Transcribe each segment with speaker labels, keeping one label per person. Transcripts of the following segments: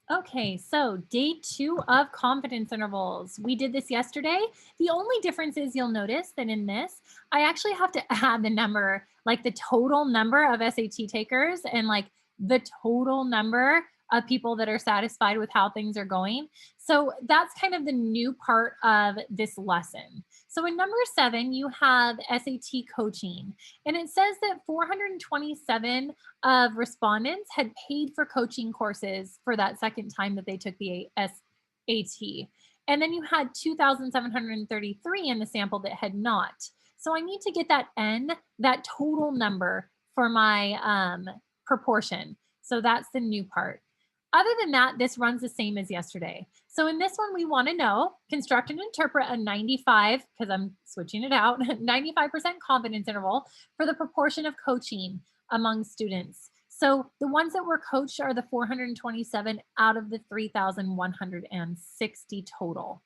Speaker 1: Okay, so day 2 of confidence intervals. We did this yesterday. The only difference is you'll notice that in this, I actually have to add the number, like the total number of SAT takers and like the total number of people that are satisfied with how things are going. So that's kind of the new part of this lesson. So in number 7, you have SAT coaching, and it says that 427 of respondents had paid for coaching courses for that second time that they took the SAT. And then you had 2,733 in the sample that had not. So I need to get that total number for my proportion. So that's the new part. Other than that, this runs the same as yesterday. So in this one, we want to know, construct and interpret a 95, because I'm switching it out, 95% confidence interval for the proportion of coaching among students. So the ones that were coached are the 427 out of the 3,160 total.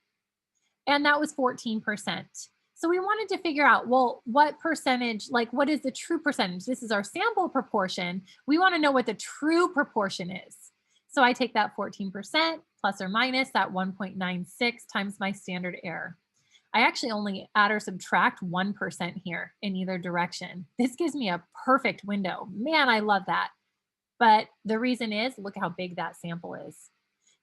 Speaker 1: And that was 14%. So we wanted to figure out, well, what percentage, like what is the true percentage? This is our sample proportion. We want to know what the true proportion is. So I take that 14% plus or minus that 1.96 times my standard error. I actually only add or subtract 1% here in either direction. This gives me a perfect window. Man, I love that. But the reason is, look how big that sample is.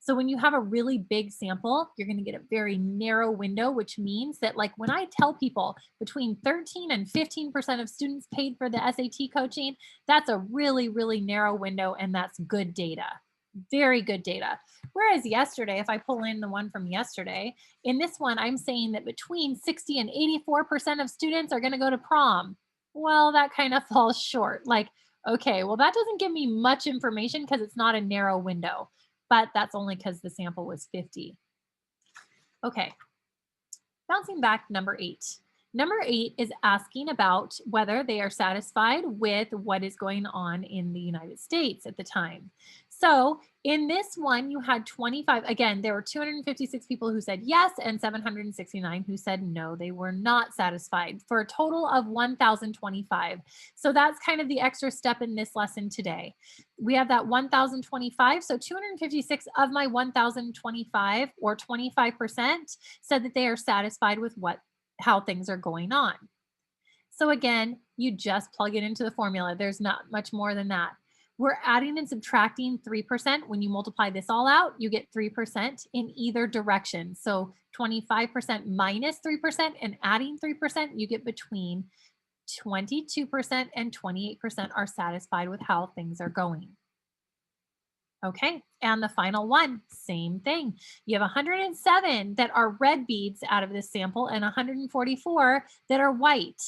Speaker 1: So when you have a really big sample, you're going to get a very narrow window, which means that like when I tell people between 13 and 15% of students paid for the SAT coaching, that's a really, really narrow window, and that's good data. Very good data. Whereas yesterday, if I pull in the one from yesterday, in this one, I'm saying that between 60 and 84% of students are going to go to prom. Well, that kind of falls short. Like, okay, well, that doesn't give me much information because it's not a narrow window, but that's only because the sample was 50. Okay, bouncing back, number 8. Number 8 is asking about whether they are satisfied with what is going on in the United States at the time. So in this one, you had 25. Again, there were 256 people who said yes and 769 who said no, they were not satisfied, for a total of 1,025. So that's kind of the extra step in this lesson today. We have that 1,025. So 256 of my 1,025, or 25%, said that they are satisfied with how things are going on. So again, you just plug it into the formula. There's not much more than that. We're adding and subtracting 3%. When you multiply this all out, you get 3% in either direction. So 25% minus 3% and adding 3%, you get between 22% and 28% are satisfied with how things are going. Okay, and the final one, same thing. You have 107 that are red beads out of this sample and 144 that are white.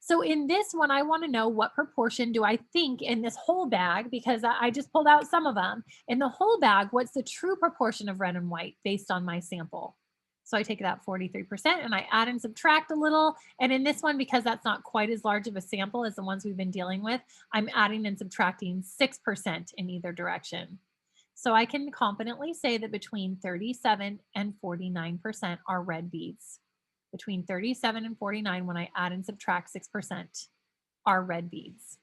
Speaker 1: So in this one, I want to know what proportion do I think in this whole bag, because I just pulled out some of them. In the whole bag, what's the true proportion of red and white based on my sample? So I take that 43% and I add and subtract a little. And in this one, because that's not quite as large of a sample as the ones we've been dealing with, I'm adding and subtracting 6% in either direction. So I can confidently say that between 37 and 49% are red beads. Between 37 and 49, when I add and subtract 6%, are red beads.